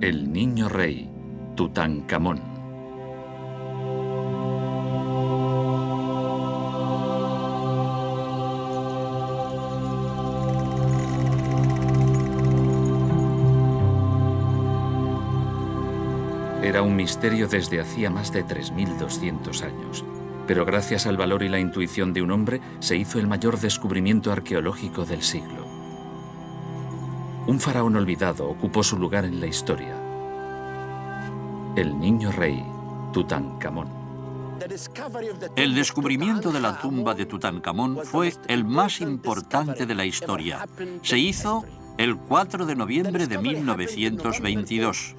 El niño rey, Tutankamón. Era un misterio desde hacía más de 3200 años. Pero gracias al valor y la intuición de un hombre, se hizo el mayor descubrimiento arqueológico del siglo. Un faraón olvidado ocupó su lugar en la historia. El niño rey, Tutankamón. El descubrimiento de la tumba de Tutankamón fue el más importante de la historia. Se hizo el 4 de noviembre de 1922.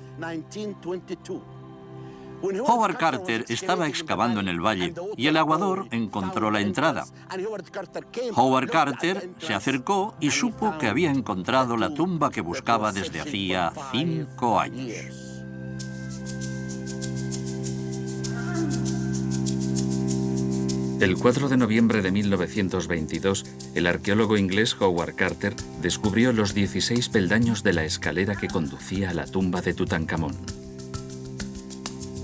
Howard Carter estaba excavando en el valle y el aguador encontró la entrada. Howard Carter se acercó y supo que había encontrado la tumba que buscaba desde hacía 5 años. El 4 de noviembre de 1922, el arqueólogo inglés Howard Carter descubrió los 16 peldaños de la escalera que conducía a la tumba de Tutankamón.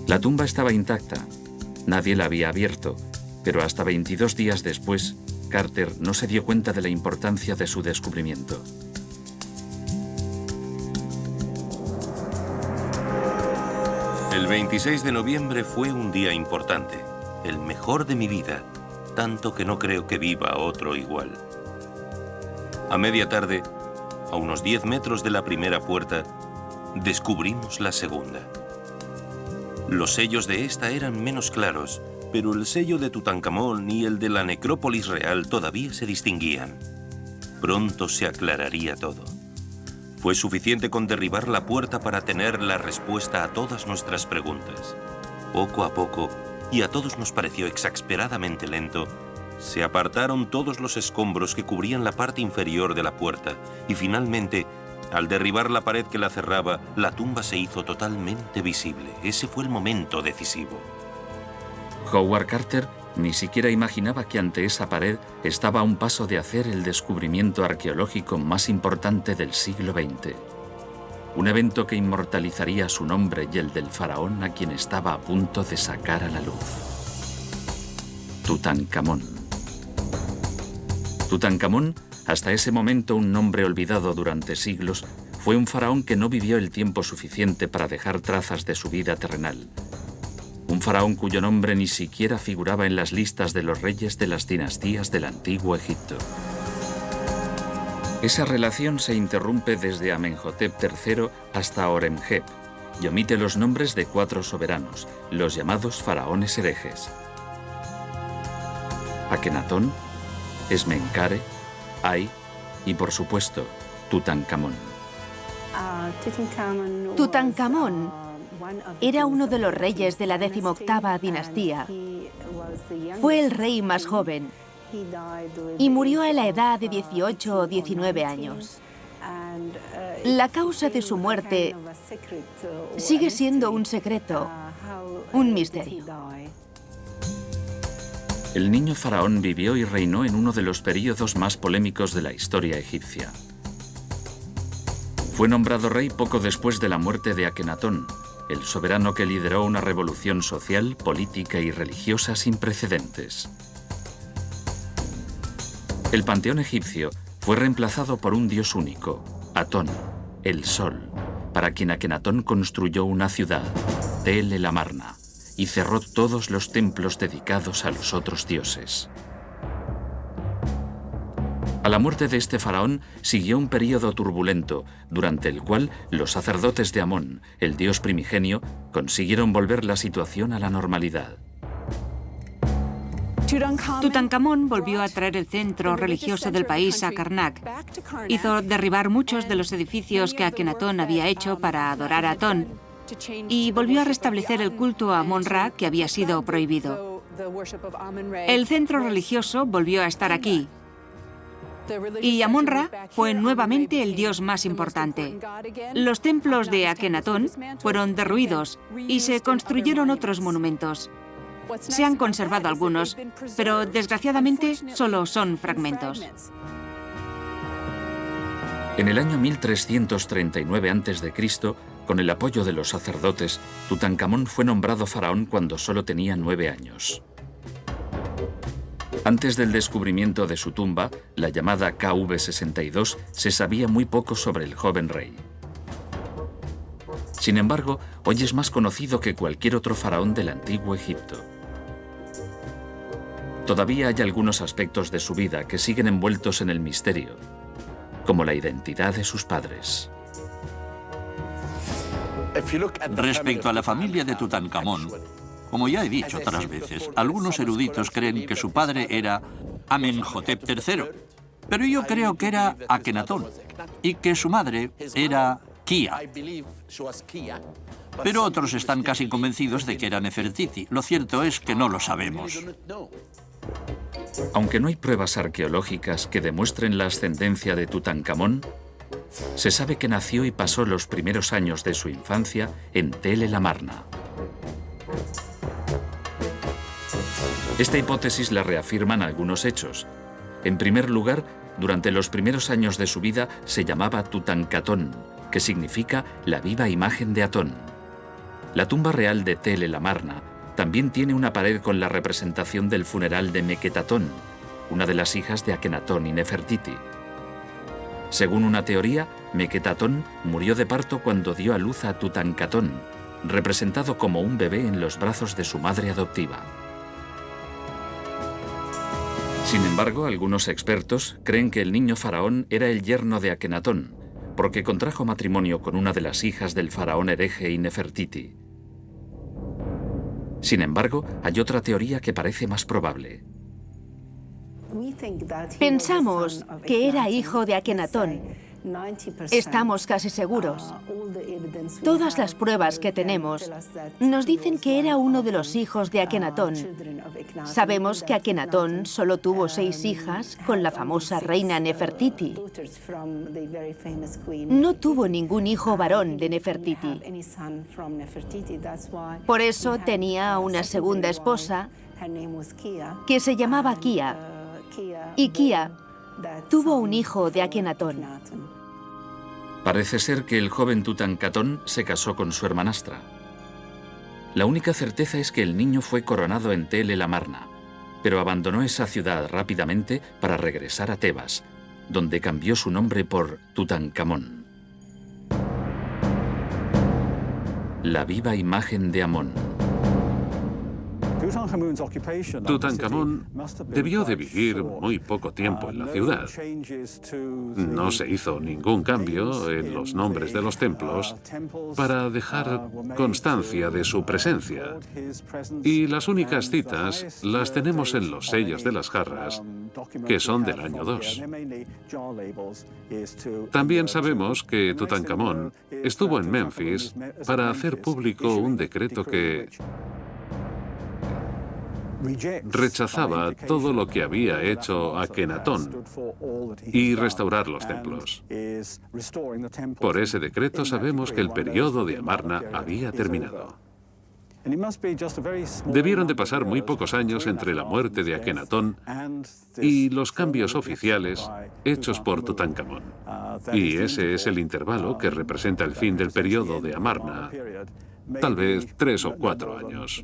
La tumba estaba intacta, nadie la había abierto, pero hasta 22 días después, Carter no se dio cuenta de la importancia de su descubrimiento. El 26 de noviembre fue un día importante, el mejor de mi vida, tanto que no creo que viva otro igual. A media tarde, a unos 10 metros de la primera puerta, descubrimos la segunda. Los sellos de esta eran menos claros, pero el sello de Tutankamón y el de la necrópolis real todavía se distinguían. Pronto se aclararía todo. Fue suficiente con derribar la puerta para tener la respuesta a todas nuestras preguntas. Poco a poco, y a todos nos pareció exasperadamente lento, se apartaron todos los escombros que cubrían la parte inferior de la puerta y finalmente, al derribar la pared que la cerraba, la tumba se hizo totalmente visible. Ese fue el momento decisivo. Howard Carter ni siquiera imaginaba que ante esa pared estaba a un paso de hacer el descubrimiento arqueológico más importante del siglo XX. Un evento que inmortalizaría su nombre y el del faraón a quien estaba a punto de sacar a la luz. Tutankamón. Tutankamón, hasta ese momento un nombre olvidado durante siglos, fue un faraón que no vivió el tiempo suficiente para dejar trazas de su vida terrenal. Un faraón cuyo nombre ni siquiera figuraba en las listas de los reyes de las dinastías del antiguo Egipto. Esa relación se interrumpe desde Amenhotep III hasta Horemheb y omite los nombres de 4 soberanos, los llamados faraones herejes: Akenatón, Esmenkare, Ay y, por supuesto, Tutankamón. Tutankamón era uno de los reyes de la 18ª dinastía. Fue el rey más joven y murió a la edad de 18 o 19 años. La causa de su muerte sigue siendo un secreto, un misterio. El niño faraón vivió y reinó en uno de los períodos más polémicos de la historia egipcia. Fue nombrado rey poco después de la muerte de Akenatón, el soberano que lideró una revolución social, política y religiosa sin precedentes. El panteón egipcio fue reemplazado por un dios único, Atón, el sol, para quien Akenatón construyó una ciudad, Tel el Amarna, y cerró todos los templos dedicados a los otros dioses. A la muerte de este faraón siguió un período turbulento, durante el cual los sacerdotes de Amón, el dios primigenio, consiguieron volver la situación a la normalidad. Tutankamón volvió a traer el centro religioso del país a Karnak. Hizo derribar muchos de los edificios que Akenatón había hecho para adorar a Atón y volvió a restablecer el culto a Amón-Ra que había sido prohibido. El centro religioso volvió a estar aquí y Amón-Ra fue nuevamente el dios más importante. Los templos de Akenatón fueron derruidos y se construyeron otros monumentos. Se han conservado algunos, pero desgraciadamente solo son fragmentos. En el año 1339 a.C., Con el apoyo de los sacerdotes, Tutankamón fue nombrado faraón cuando solo tenía 9 años. Antes del descubrimiento de su tumba, la llamada KV62, se sabía muy poco sobre el joven rey. Sin embargo, hoy es más conocido que cualquier otro faraón del antiguo Egipto. Todavía hay algunos aspectos de su vida que siguen envueltos en el misterio, como la identidad de sus padres. Respecto a la familia de Tutankamón, como ya he dicho otras veces, algunos eruditos creen que su padre era Amenhotep III, pero yo creo que era Akenatón y que su madre era Kia. Pero otros están casi convencidos de que era Nefertiti. Lo cierto es que no lo sabemos. Aunque no hay pruebas arqueológicas que demuestren la ascendencia de Tutankamón, se sabe que nació y pasó los primeros años de su infancia en Tel el Amarna. Esta hipótesis la reafirman algunos hechos. En primer lugar, durante los primeros años de su vida se llamaba Tutankatón, que significa la viva imagen de Atón. La tumba real de Tel el Amarna también tiene una pared con la representación del funeral de Meketatón, una de las hijas de Akenatón y Nefertiti. Según una teoría, Meketatón murió de parto cuando dio a luz a Tutankatón, representado como un bebé en los brazos de su madre adoptiva. Sin embargo, algunos expertos creen que el niño faraón era el yerno de Akenatón, porque contrajo matrimonio con una de las hijas del faraón hereje y Nefertiti. Sin embargo, hay otra teoría que parece más probable. Pensamos que era hijo de Akenatón. Estamos casi seguros. Todas las pruebas que tenemos nos dicen que era uno de los hijos de Akenatón. Sabemos que Akenatón solo tuvo 6 hijas con la famosa reina Nefertiti. No tuvo ningún hijo varón de Nefertiti. Por eso tenía una segunda esposa que se llamaba Kia. Y Kia tuvo un hijo de Akenatón. Parece ser que el joven Tutankatón se casó con su hermanastra. La única certeza es que el niño fue coronado en Tel el Amarna, pero abandonó esa ciudad rápidamente para regresar a Tebas, donde cambió su nombre por Tutankamón. La viva imagen de Amón. Tutankamón debió de vivir muy poco tiempo en la ciudad. No se hizo ningún cambio en los nombres de los templos para dejar constancia de su presencia. Y las únicas citas las tenemos en los sellos de las jarras, que son del año 2. También sabemos que Tutankamón estuvo en Memphis para hacer público un decreto que rechazaba todo lo que había hecho Akenatón y restaurar los templos. Por ese decreto sabemos que el periodo de Amarna había terminado. Debieron de pasar muy pocos años entre la muerte de Akenatón y los cambios oficiales hechos por Tutankamón. Y ese es el intervalo que representa el fin del periodo de Amarna, tal vez 3 o 4 años.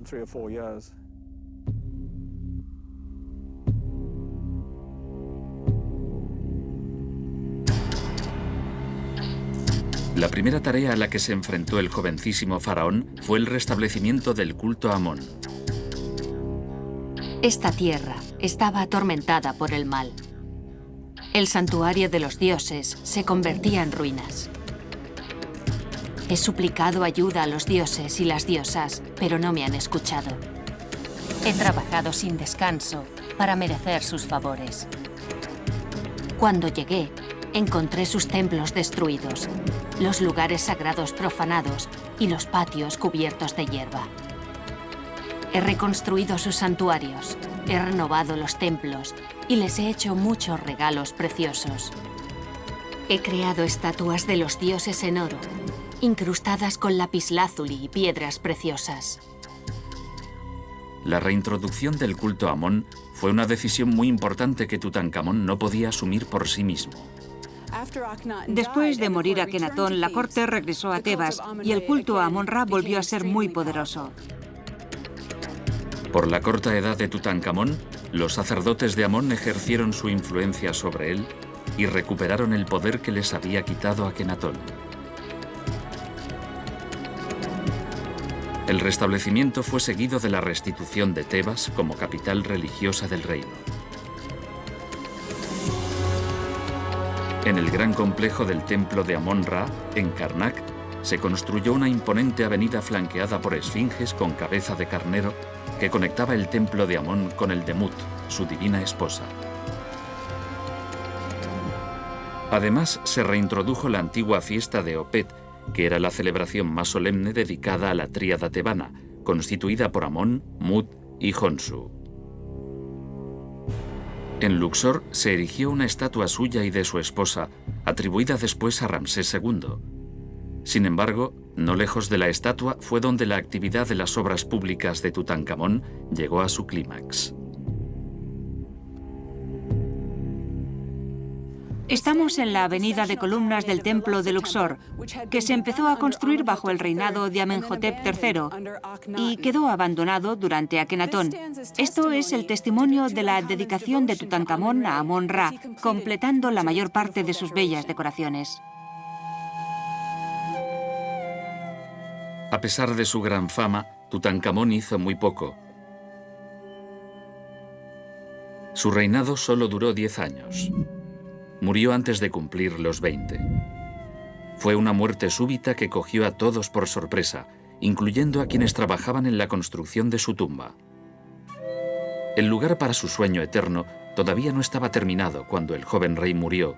La primera tarea a la que se enfrentó el jovencísimo faraón fue el restablecimiento del culto a Amón. Esta tierra estaba atormentada por el mal. El santuario de los dioses se convertía en ruinas. He suplicado ayuda a los dioses y las diosas, pero no me han escuchado. He trabajado sin descanso para merecer sus favores. Cuando llegué, encontré sus templos destruidos, los lugares sagrados profanados y los patios cubiertos de hierba. He reconstruido sus santuarios, he renovado los templos y les he hecho muchos regalos preciosos. He creado estatuas de los dioses en oro, incrustadas con lapislázuli y piedras preciosas. La reintroducción del culto a Amón fue una decisión muy importante que Tutankamón no podía asumir por sí mismo. Después de morir Akenatón, la corte regresó a Tebas y el culto a Amón-Ra volvió a ser muy poderoso. Por la corta edad de Tutankamón, los sacerdotes de Amón ejercieron su influencia sobre él y recuperaron el poder que les había quitado Akenatón. El restablecimiento fue seguido de la restitución de Tebas como capital religiosa del reino. En el gran complejo del templo de Amón-Ra, en Karnak, se construyó una imponente avenida flanqueada por esfinges con cabeza de carnero que conectaba el templo de Amón con el de Mut, su divina esposa. Además, se reintrodujo la antigua fiesta de Opet, que era la celebración más solemne dedicada a la tríada tebana, constituida por Amón, Mut y Honsu. En Luxor se erigió una estatua suya y de su esposa, atribuida después a Ramsés II. Sin embargo, no lejos de la estatua fue donde la actividad de las obras públicas de Tutankamón llegó a su clímax. Estamos en la avenida de columnas del templo de Luxor, que se empezó a construir bajo el reinado de Amenhotep III y quedó abandonado durante Akenatón. Esto es el testimonio de la dedicación de Tutankamón a Amón-Ra, completando la mayor parte de sus bellas decoraciones. A pesar de su gran fama, Tutankamón hizo muy poco. Su reinado solo duró 10 años. Murió antes de cumplir los 20. Fue una muerte súbita que cogió a todos por sorpresa, incluyendo a quienes trabajaban en la construcción de su tumba. El lugar para su sueño eterno todavía no estaba terminado cuando el joven rey murió,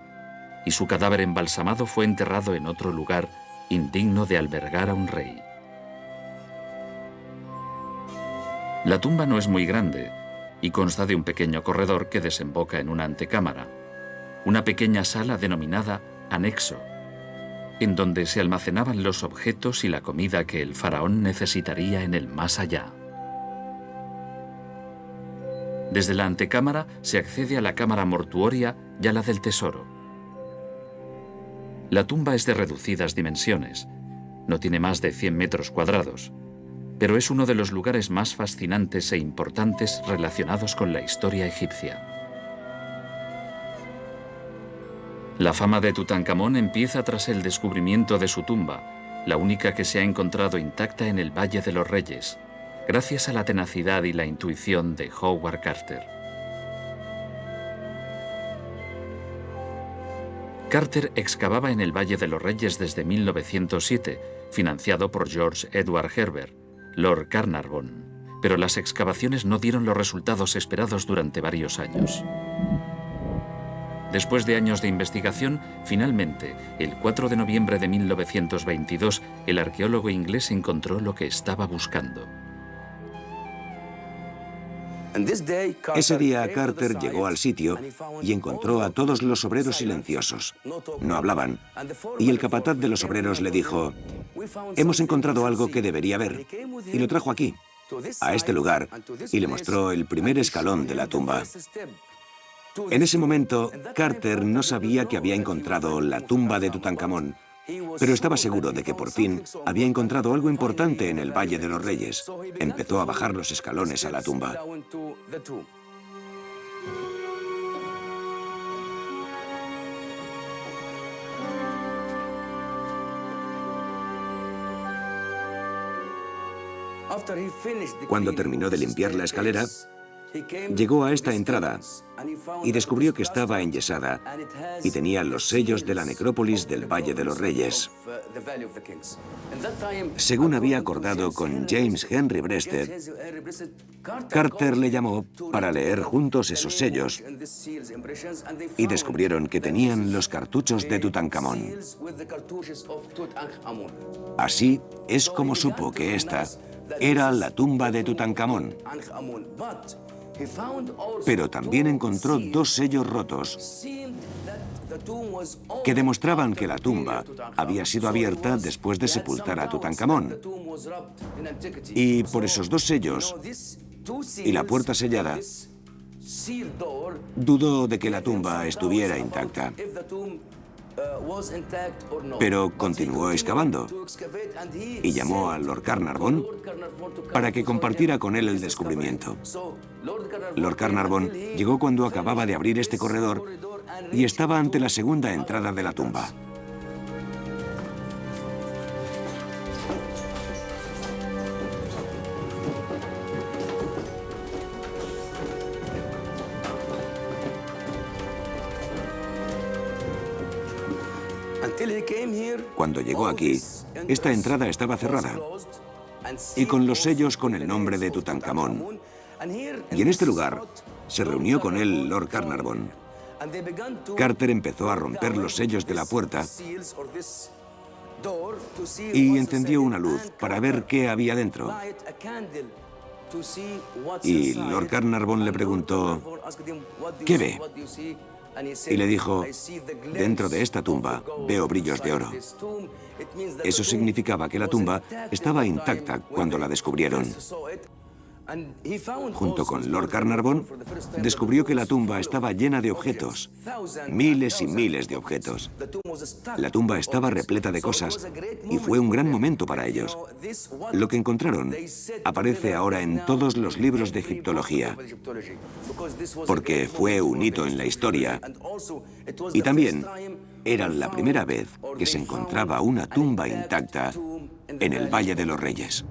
y su cadáver embalsamado fue enterrado en otro lugar indigno de albergar a un rey. La tumba no es muy grande y consta de un pequeño corredor que desemboca en una antecámara, una pequeña sala denominada anexo, en donde se almacenaban los objetos y la comida que el faraón necesitaría en el más allá. Desde la antecámara se accede a la cámara mortuoria y a la del tesoro. La tumba es de reducidas dimensiones, no tiene más de 100 metros cuadrados, pero es uno de los lugares más fascinantes e importantes relacionados con la historia egipcia. La fama de Tutankamón empieza tras el descubrimiento de su tumba, la única que se ha encontrado intacta en el Valle de los Reyes, gracias a la tenacidad y la intuición de Howard Carter. Carter excavaba en el Valle de los Reyes desde 1907, financiado por George Edward Herbert, Lord Carnarvon, pero las excavaciones no dieron los resultados esperados durante varios años. Después de años de investigación, finalmente, el 4 de noviembre de 1922, el arqueólogo inglés encontró lo que estaba buscando. Ese día Carter llegó al sitio y encontró a todos los obreros silenciosos. No hablaban. Y el capataz de los obreros le dijo: «Hemos encontrado algo que debería ver». Y lo trajo aquí, a este lugar, y le mostró el primer escalón de la tumba. En ese momento, Carter no sabía que había encontrado la tumba de Tutankamón, pero estaba seguro de que por fin había encontrado algo importante en el Valle de los Reyes. Empezó a bajar los escalones a la tumba. Cuando terminó de limpiar la escalera, llegó a esta entrada y descubrió que estaba enyesada y tenía los sellos de la necrópolis del Valle de los Reyes. Según había acordado con James Henry Breasted, Carter le llamó para leer juntos esos sellos y descubrieron que tenían los cartuchos de Tutankamón. Así es como supo que esta era la tumba de Tutankamón. Pero también encontró dos sellos rotos que demostraban que la tumba había sido abierta después de sepultar a Tutankamón. Y por esos dos sellos y la puerta sellada, dudó de que la tumba estuviera intacta. Pero continuó excavando y llamó a Lord Carnarvon para que compartiera con él el descubrimiento. Lord Carnarvon llegó cuando acababa de abrir este corredor y estaba ante la segunda entrada de la tumba. Cuando llegó aquí, esta entrada estaba cerrada y con los sellos con el nombre de Tutankamón. Y en este lugar se reunió con él Lord Carnarvon. Carter empezó a romper los sellos de la puerta y encendió una luz para ver qué había dentro. Y Lord Carnarvon le preguntó, ¿qué ve? Y le dijo, dentro de esta tumba veo brillos de oro. Eso significaba que la tumba estaba intacta cuando la descubrieron. Junto con Lord Carnarvon, descubrió que la tumba estaba llena de objetos, miles y miles de objetos. La tumba estaba repleta de cosas y fue un gran momento para ellos. Lo que encontraron aparece ahora en todos los libros de egiptología, porque fue un hito en la historia y también era la primera vez que se encontraba una tumba intacta en el Valle de los Reyes.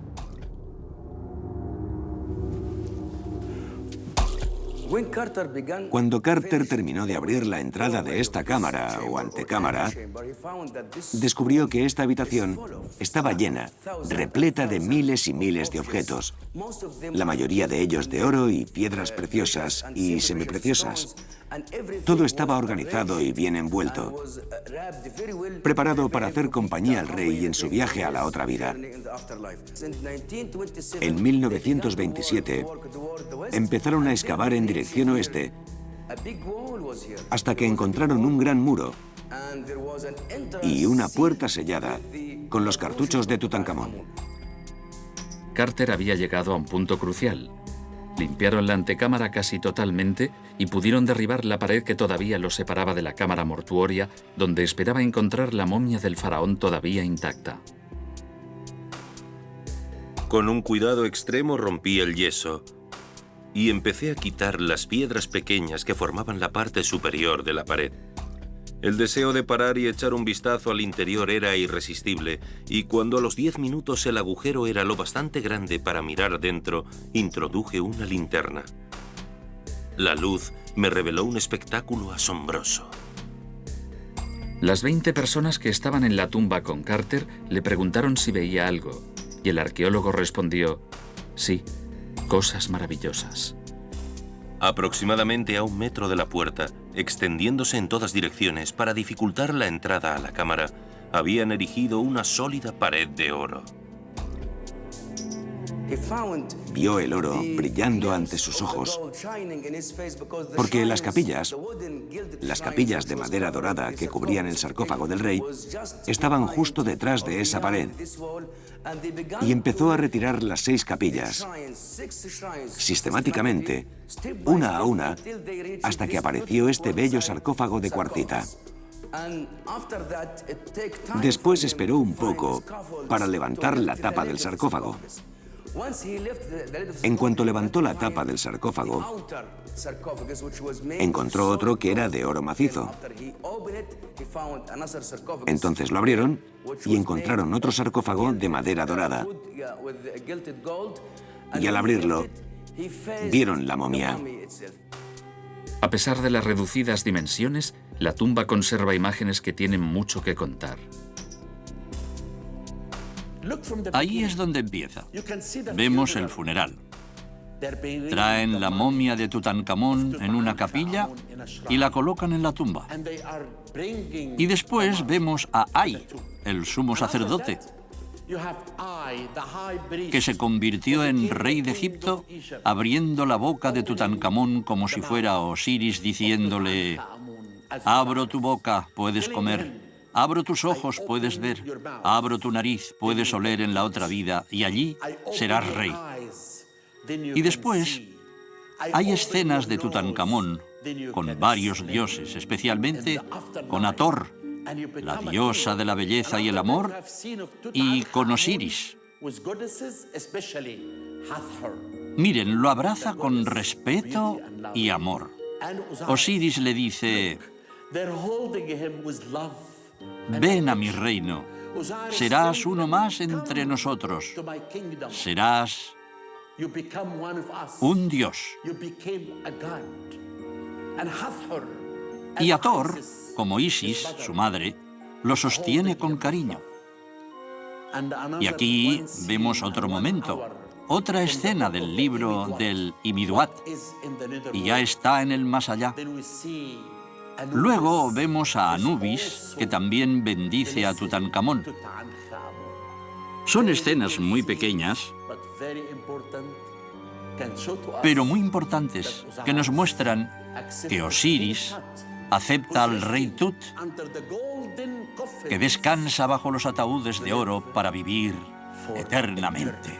Cuando Carter terminó de abrir la entrada de esta cámara o antecámara, descubrió que esta habitación estaba llena, repleta de miles y miles de objetos, la mayoría de ellos de oro y piedras preciosas y semipreciosas. Todo estaba organizado y bien envuelto, preparado para hacer compañía al rey en su viaje a la otra vida. En 1927, empezaron a excavar en dirección oeste hasta que encontraron un gran muro y una puerta sellada con los cartuchos de Tutankamón. Carter había llegado a un punto crucial. Limpiaron la antecámara casi totalmente y pudieron derribar la pared que todavía los separaba de la cámara mortuoria, donde esperaba encontrar la momia del faraón todavía intacta. Con un cuidado extremo rompí el yeso y empecé a quitar las piedras pequeñas que formaban la parte superior de la pared. El deseo de parar y echar un vistazo al interior era irresistible, y cuando a los 10 minutos el agujero era lo bastante grande para mirar dentro, introduje una linterna. La luz me reveló un espectáculo asombroso. Las 20 personas que estaban en la tumba con Carter le preguntaron si veía algo, y el arqueólogo respondió, sí, cosas maravillosas. Aproximadamente a 1 metro de la puerta, extendiéndose en todas direcciones para dificultar la entrada a la cámara, habían erigido una sólida pared de oro. Vio el oro brillando ante sus ojos, porque las capillas de madera dorada que cubrían el sarcófago del rey estaban justo detrás de esa pared, y empezó a retirar las 6 capillas, sistemáticamente, una a una, hasta que apareció este bello sarcófago de cuarcita. Después esperó un poco para levantar la tapa del sarcófago. En cuanto levantó la tapa del sarcófago, encontró otro que era de oro macizo. Entonces lo abrieron y encontraron otro sarcófago de madera dorada. Y al abrirlo, vieron la momia. A pesar de las reducidas dimensiones, la tumba conserva imágenes que tienen mucho que contar. Ahí es donde empieza. Vemos el funeral. Traen la momia de Tutankamón en una capilla y la colocan en la tumba. Y después vemos a Ay, el sumo sacerdote, que se convirtió en rey de Egipto, abriendo la boca de Tutankamón como si fuera Osiris, diciéndole: abro tu boca, puedes comer. Abro tus ojos, puedes ver. Abro tu nariz, puedes oler en la otra vida, y allí serás rey. Y después hay escenas de Tutankamón con varios dioses, especialmente con Hathor, la diosa de la belleza y el amor, y con Osiris. Miren, lo abraza con respeto y amor. Osiris le dice: ven a mi reino, serás uno más entre nosotros, serás un dios. Y Hathor, como Isis, su madre, lo sostiene con cariño. Y aquí vemos otro momento, otra escena del libro del Imiduat, y ya está en el más allá. Luego vemos a Anubis, que también bendice a Tutankamón. Son escenas muy pequeñas, pero muy importantes, que nos muestran que Osiris acepta al rey Tut, que descansa bajo los ataúdes de oro para vivir eternamente.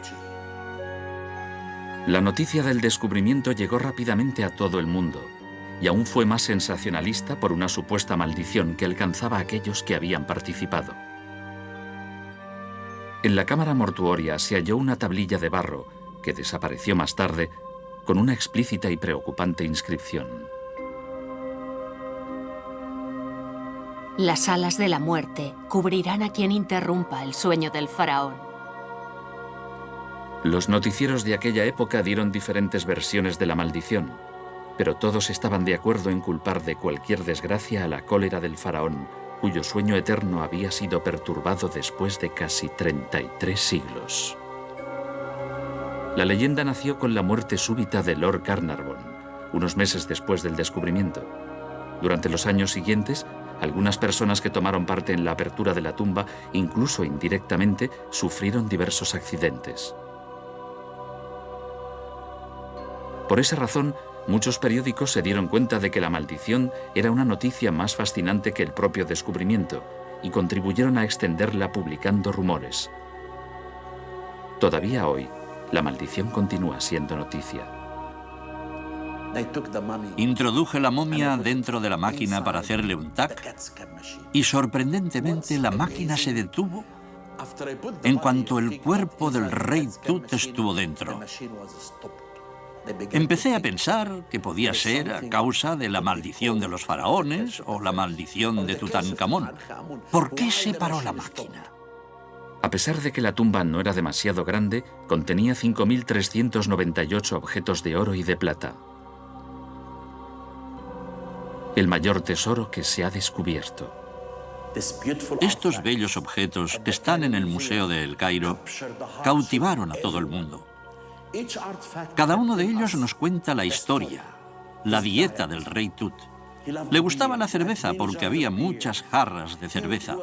La noticia del descubrimiento llegó rápidamente a todo el mundo, y aún fue más sensacionalista por una supuesta maldición que alcanzaba a aquellos que habían participado. En la cámara mortuoria se halló una tablilla de barro, que desapareció más tarde, con una explícita y preocupante inscripción. Las alas de la muerte cubrirán a quien interrumpa el sueño del faraón. Los noticieros de aquella época dieron diferentes versiones de la maldición, pero todos estaban de acuerdo en culpar de cualquier desgracia a la cólera del faraón, cuyo sueño eterno había sido perturbado después de casi 33 siglos. La leyenda nació con la muerte súbita de Lord Carnarvon, unos meses después del descubrimiento. Durante los años siguientes, algunas personas que tomaron parte en la apertura de la tumba, incluso indirectamente, sufrieron diversos accidentes. Por esa razón, muchos periódicos se dieron cuenta de que la maldición era una noticia más fascinante que el propio descubrimiento y contribuyeron a extenderla publicando rumores. Todavía hoy, la maldición continúa siendo noticia. Introduje la momia dentro de la máquina para hacerle un tac y sorprendentemente la máquina se detuvo en cuanto el cuerpo del rey Tut estuvo dentro. Empecé a pensar que podía ser a causa de la maldición de los faraones o la maldición de Tutankamón. ¿Por qué se paró la máquina? A pesar de que la tumba no era demasiado grande, contenía 5.398 objetos de oro y de plata. El mayor tesoro que se ha descubierto. Estos bellos objetos que están en el Museo de El Cairo cautivaron a todo el mundo. Cada uno de ellos nos cuenta la historia, la dieta del rey Tut. Le gustaba la cerveza porque había muchas jarras de cerveza.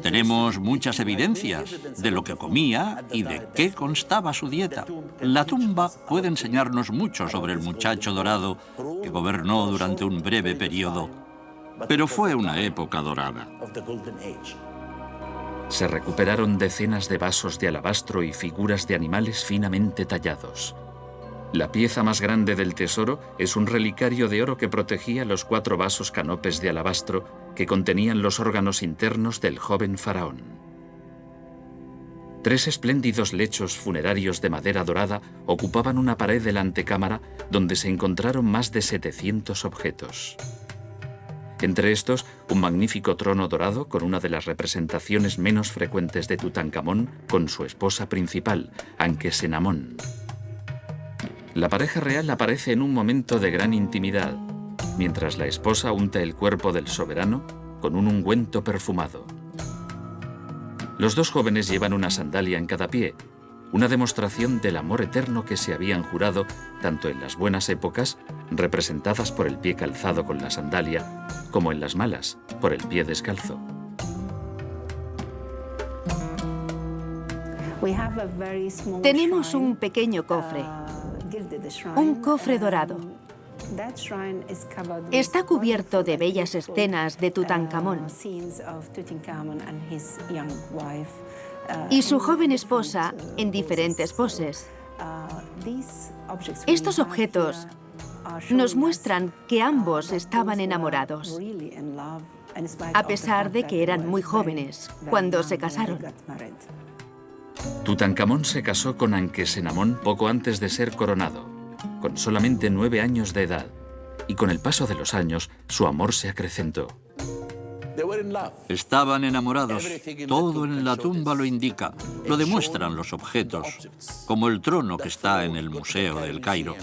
Tenemos muchas evidencias de lo que comía y de qué constaba su dieta. La tumba puede enseñarnos mucho sobre el muchacho dorado que gobernó durante un breve periodo, pero fue una época dorada. Se recuperaron decenas de vasos de alabastro y figuras de animales finamente tallados. La pieza más grande del tesoro es un relicario de oro que protegía los 4 vasos canopes de alabastro que contenían los órganos internos del joven faraón. 3 espléndidos lechos funerarios de madera dorada ocupaban una pared de la antecámara donde se encontraron más de 700 objetos. Entre estos, un magnífico trono dorado con una de las representaciones menos frecuentes de Tutankamón con su esposa principal, Ankhesenamón. La pareja real aparece en un momento de gran intimidad, mientras la esposa unta el cuerpo del soberano con un ungüento perfumado. Los 2 jóvenes llevan una sandalia en cada pie, una demostración del amor eterno que se habían jurado tanto en las buenas épocas, representadas por el pie calzado con la sandalia, como en las malas, por el pie descalzo. Tenemos un pequeño cofre, un cofre dorado. Está cubierto de bellas escenas de Tutankamón y su joven esposa en diferentes poses. Estos objetos nos muestran que ambos estaban enamorados, a pesar de que eran muy jóvenes cuando se casaron. Tutankamón se casó con Ankesenamón poco antes de ser coronado, con solamente 9 años de edad, y con el paso de los años su amor se acrecentó. Estaban enamorados. Todo en la tumba lo indica. Lo demuestran los objetos, como el trono que está en el Museo del Cairo.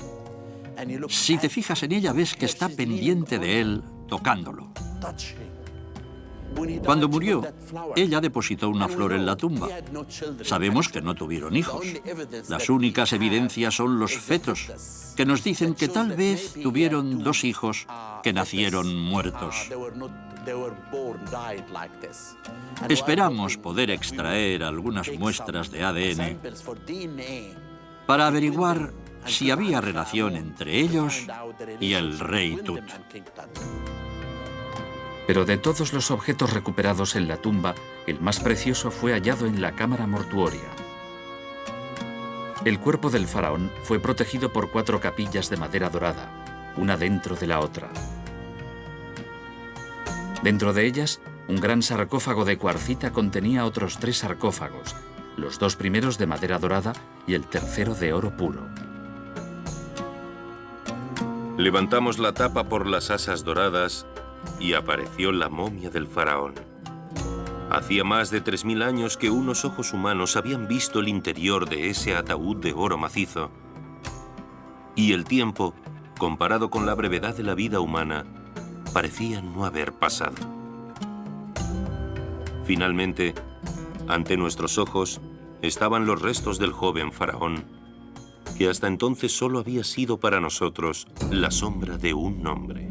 Si te fijas en ella, ves que está pendiente de él, tocándolo. Cuando murió, ella depositó una flor en la tumba. Sabemos que no tuvieron hijos. Las únicas evidencias son los fetos, que nos dicen que tal vez tuvieron 2 hijos que nacieron muertos. Esperamos poder extraer algunas muestras de ADN para averiguar si había relación entre ellos y el rey Tut. Pero de todos los objetos recuperados en la tumba, el más precioso fue hallado en la cámara mortuoria. El cuerpo del faraón fue protegido por 4 capillas de madera dorada, una dentro de la otra. Dentro de ellas, un gran sarcófago de cuarcita contenía otros 3 sarcófagos, los 2 primeros de madera dorada y el tercero de oro puro. Levantamos la tapa por las asas doradas y apareció la momia del faraón. Hacía más de 3000 años que unos ojos humanos habían visto el interior de ese ataúd de oro macizo. Y el tiempo, comparado con la brevedad de la vida humana, parecía no haber pasado. Finalmente, ante nuestros ojos, estaban los restos del joven faraón, que hasta entonces solo había sido para nosotros la sombra de un nombre.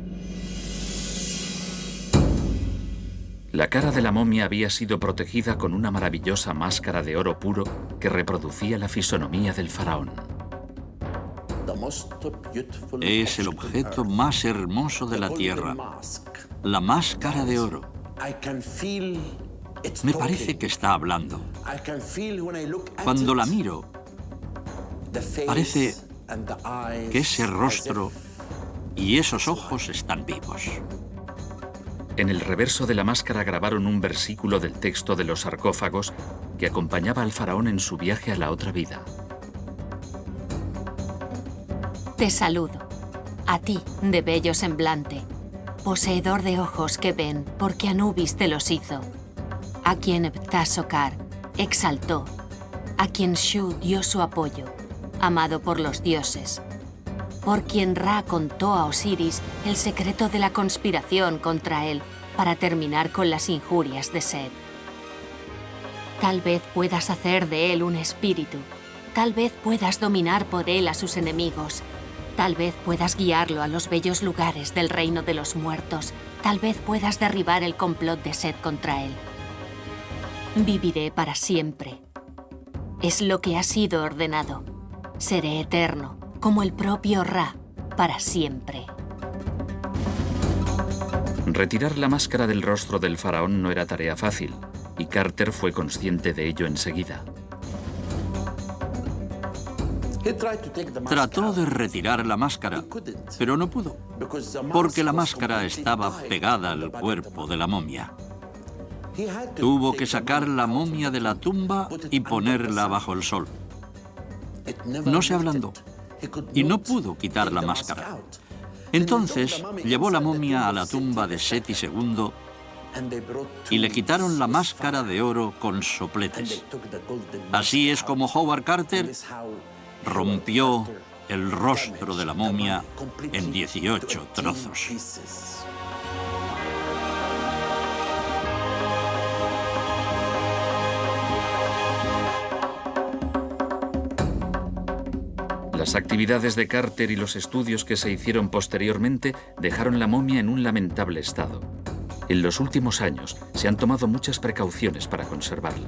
La cara de la momia había sido protegida con una maravillosa máscara de oro puro que reproducía la fisonomía del faraón. Es el objeto más hermoso de la tierra, la máscara de oro. Me parece que está hablando. Cuando la miro, parece que ese rostro y esos ojos están vivos. En el reverso de la máscara grabaron un versículo del texto de los sarcófagos que acompañaba al faraón en su viaje a la otra vida. Te saludo, a ti, de bello semblante, poseedor de ojos que ven, porque Anubis te los hizo, a quien Ptah-Sokar exaltó, a quien Shu dio su apoyo, amado por los dioses, por quien Ra contó a Osiris el secreto de la conspiración contra él para terminar con las injurias de Set. Tal vez puedas hacer de él un espíritu, tal vez puedas dominar por él a sus enemigos, tal vez puedas guiarlo a los bellos lugares del reino de los muertos, tal vez puedas derribar el complot de Set contra él. Viviré para siempre. Es lo que ha sido ordenado. Seré eterno, como el propio Ra, para siempre. Retirar la máscara del rostro del faraón no era tarea fácil, y Carter fue consciente de ello enseguida. Trató de retirar la máscara, pero no pudo, porque la máscara estaba pegada al cuerpo de la momia. Tuvo que sacar la momia de la tumba y ponerla bajo el sol. No se ablandó y no pudo quitar la máscara. Entonces llevó la momia a la tumba de Seti II y le quitaron la máscara de oro con sopletes. Así es como Howard Carter rompió el rostro de la momia en 18 trozos. Las actividades de Carter y los estudios que se hicieron posteriormente dejaron la momia en un lamentable estado. En los últimos años se han tomado muchas precauciones para conservarla.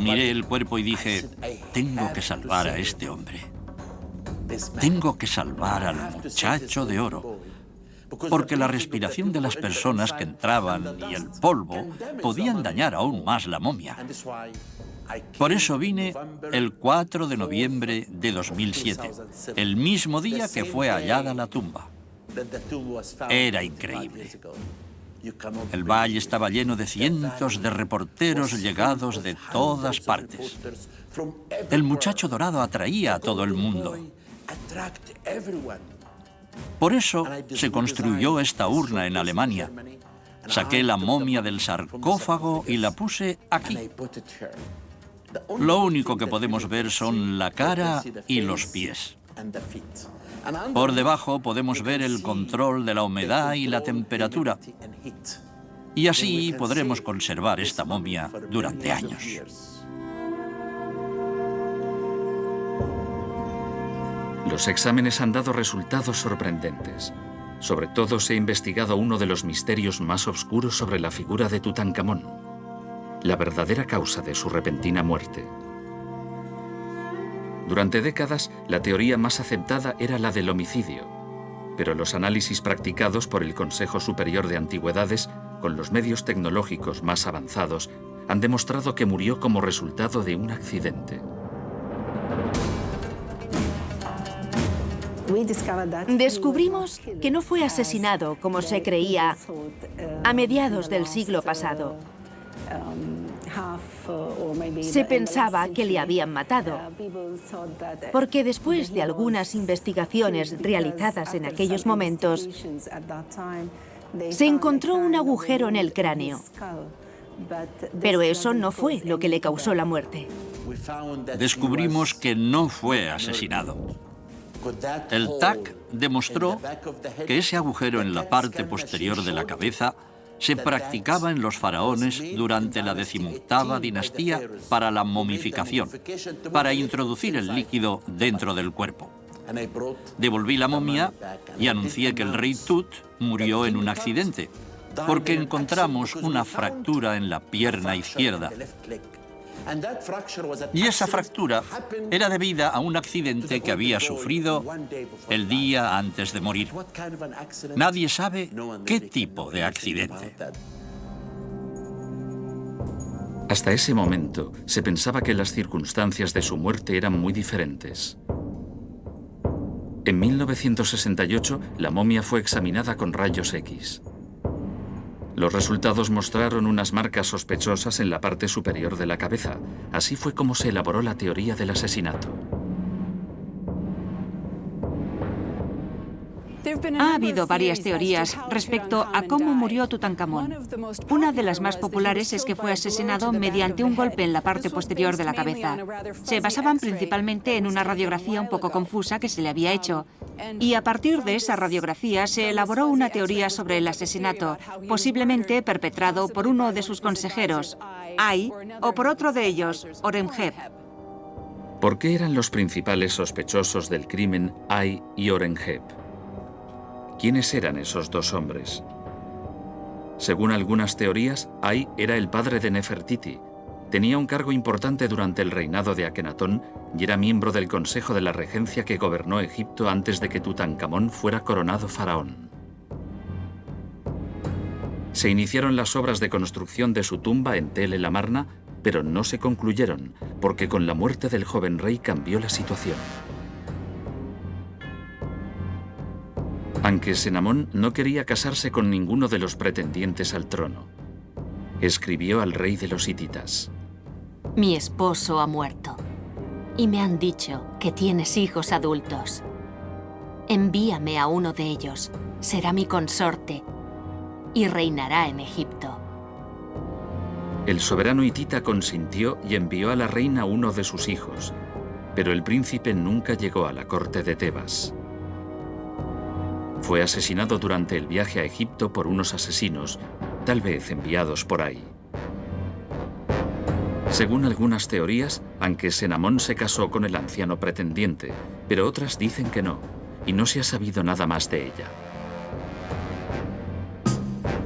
Miré el cuerpo y dije, tengo que salvar a este hombre. Tengo que salvar al muchacho de oro. Porque la respiración de las personas que entraban y el polvo podían dañar aún más la momia. Por eso vine el 4 de noviembre de 2007, el mismo día que fue hallada la tumba. Era increíble. El valle estaba lleno de cientos de reporteros llegados de todas partes. El muchacho dorado atraía a todo el mundo. Por eso se construyó esta urna en Alemania. Saqué la momia del sarcófago y la puse aquí. Lo único que podemos ver son la cara y los pies. Por debajo podemos ver el control de la humedad y la temperatura. Y así podremos conservar esta momia durante años. Los exámenes han dado resultados sorprendentes. Sobre todo se ha investigado uno de los misterios más oscuros sobre la figura de Tutankamón, la verdadera causa de su repentina muerte. Durante décadas, la teoría más aceptada era la del homicidio, pero los análisis practicados por el Consejo Superior de Antigüedades, con los medios tecnológicos más avanzados, han demostrado que murió como resultado de un accidente. Descubrimos que no fue asesinado, como se creía, a mediados del siglo pasado. Se pensaba que le habían matado, porque después de algunas investigaciones realizadas en aquellos momentos, se encontró un agujero en el cráneo. Pero eso no fue lo que le causó la muerte. Descubrimos que no fue asesinado. El TAC demostró que ese agujero en la parte posterior de la cabeza se practicaba en los faraones durante la 18ª dinastía para la momificación, para introducir el líquido dentro del cuerpo. Devolví la momia y anuncié que el rey Tut murió en un accidente, porque encontramos una fractura en la pierna izquierda. Y esa fractura era debida a un accidente que había sufrido el día antes de morir. Nadie sabe qué tipo de accidente. Hasta ese momento, se pensaba que las circunstancias de su muerte eran muy diferentes. En 1968, la momia fue examinada con rayos X. Los resultados mostraron unas marcas sospechosas en la parte superior de la cabeza. Así fue como se elaboró la teoría del asesinato. Ha habido varias teorías respecto a cómo murió Tutankamón. Una de las más populares es que fue asesinado mediante un golpe en la parte posterior de la cabeza. Se basaban principalmente en una radiografía un poco confusa que se le había hecho. Y a partir de esa radiografía se elaboró una teoría sobre el asesinato, posiblemente perpetrado por uno de sus consejeros, Ay, o por otro de ellos, Horemheb. ¿Por qué eran los principales sospechosos del crimen Ay y Horemheb? ¿Quiénes eran esos dos hombres? Según algunas teorías, Ay era el padre de Nefertiti. Tenía un cargo importante durante el reinado de Akenatón y era miembro del Consejo de la Regencia que gobernó Egipto antes de que Tutankamón fuera coronado faraón. Se iniciaron las obras de construcción de su tumba en Tel el Amarna, pero no se concluyeron, porque con la muerte del joven rey cambió la situación. Anque-Senamón no quería casarse con ninguno de los pretendientes al trono. Escribió al rey de los hititas: Mi esposo ha muerto y me han dicho que tienes hijos adultos. Envíame a uno de ellos, será mi consorte y reinará en Egipto. El soberano hitita consintió y envió a la reina uno de sus hijos, pero el príncipe nunca llegó a la corte de Tebas. Fue asesinado durante el viaje a Egipto por unos asesinos, tal vez enviados por ahí. Según algunas teorías, Anque-Senamón se casó con el anciano pretendiente, pero otras dicen que no, y no se ha sabido nada más de ella.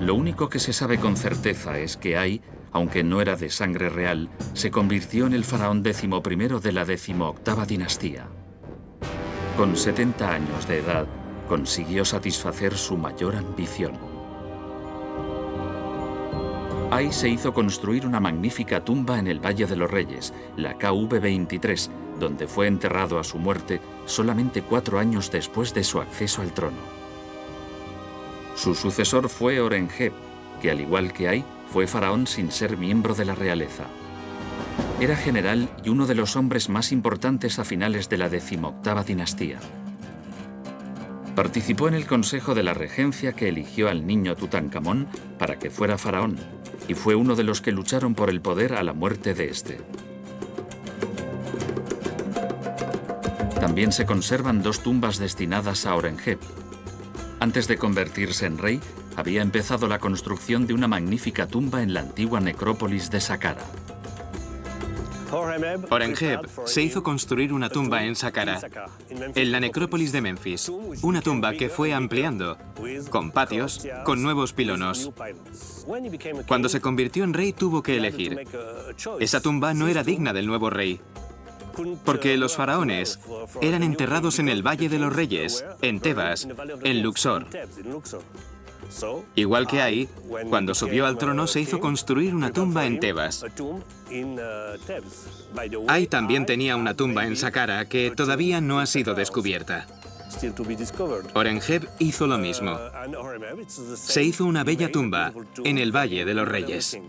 Lo único que se sabe con certeza es que Ay, aunque no era de sangre real, se convirtió en el faraón 11º de la 18ª dinastía. Con 70 años de edad, consiguió satisfacer su mayor ambición. Ahí se hizo construir una magnífica tumba en el Valle de los Reyes, la KV-23, donde fue enterrado a su muerte solamente 4 años después de su acceso al trono. Su sucesor fue Horemheb, que al igual que Ay, fue faraón sin ser miembro de la realeza. Era general y uno de los hombres más importantes a finales de la 18ª dinastía. Participó en el consejo de la regencia que eligió al niño Tutankamón para que fuera faraón, y fue uno de los que lucharon por el poder a la muerte de este. También se conservan 2 tumbas destinadas a Horemheb. Antes de convertirse en rey, había empezado la construcción de una magnífica tumba en la antigua necrópolis de Saqqara. Horemheb se hizo construir una tumba en Saqqara, en la necrópolis de Memphis, una tumba que fue ampliando, con patios, con nuevos pilonos. Cuando se convirtió en rey tuvo que elegir. Esa tumba no era digna del nuevo rey, porque los faraones eran enterrados en el Valle de los Reyes, en Tebas, en Luxor. Igual que Ay, cuando subió al trono se hizo construir una tumba en Tebas. Ay también tenía una tumba en Saqqara que todavía no ha sido descubierta. Horemheb hizo lo mismo. Se hizo una bella tumba en el Valle de los Reyes.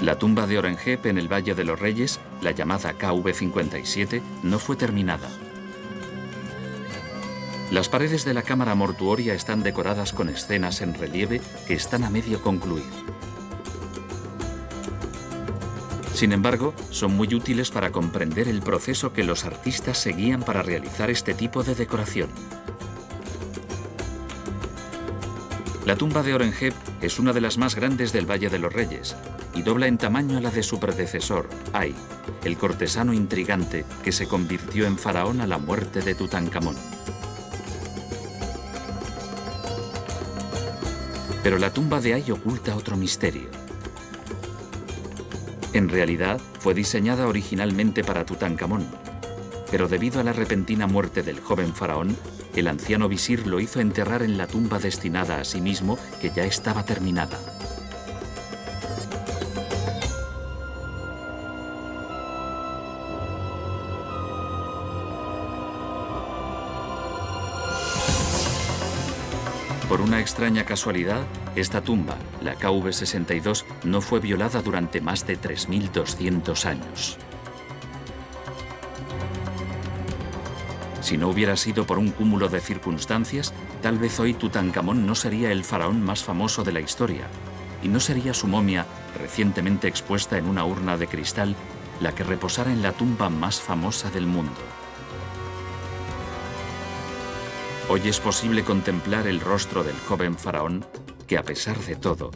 La tumba de Horemheb en el Valle de los Reyes, la llamada KV-57, no fue terminada. Las paredes de la cámara mortuoria están decoradas con escenas en relieve que están a medio concluir. Sin embargo, son muy útiles para comprender el proceso que los artistas seguían para realizar este tipo de decoración. La tumba de Horemheb es una de las más grandes del Valle de los Reyes y dobla en tamaño a la de su predecesor, Ay, el cortesano intrigante que se convirtió en faraón a la muerte de Tutankamón. Pero la tumba de Ay oculta otro misterio. En realidad, fue diseñada originalmente para Tutankamón, pero debido a la repentina muerte del joven faraón, el anciano visir lo hizo enterrar en la tumba destinada a sí mismo, que ya estaba terminada. Por una extraña casualidad, esta tumba, la KV-62, no fue violada durante más de 3.200 años. Si no hubiera sido por un cúmulo de circunstancias, tal vez hoy Tutankamón no sería el faraón más famoso de la historia, y no sería su momia, recientemente expuesta en una urna de cristal, la que reposara en la tumba más famosa del mundo. Hoy es posible contemplar el rostro del joven faraón, que a pesar de todo,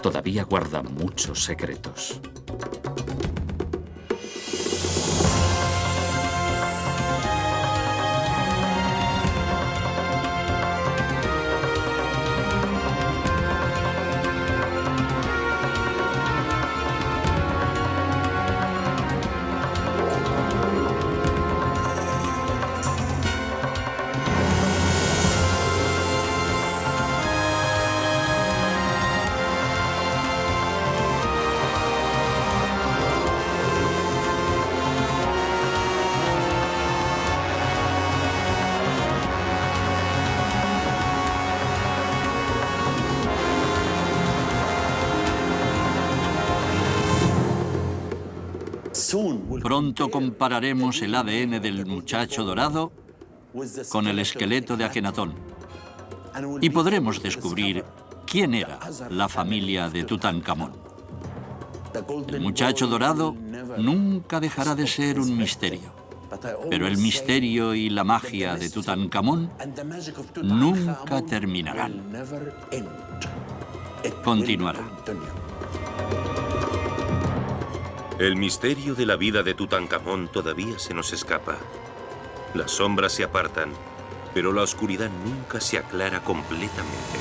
todavía guarda muchos secretos. Pronto compararemos el ADN del muchacho dorado con el esqueleto de Akenatón y podremos descubrir quién era la familia de Tutankamón. El muchacho dorado nunca dejará de ser un misterio, pero el misterio y la magia de Tutankamón nunca terminarán. Continuará. El misterio de la vida de Tutankamón todavía se nos escapa. Las sombras se apartan, pero la oscuridad nunca se aclara completamente.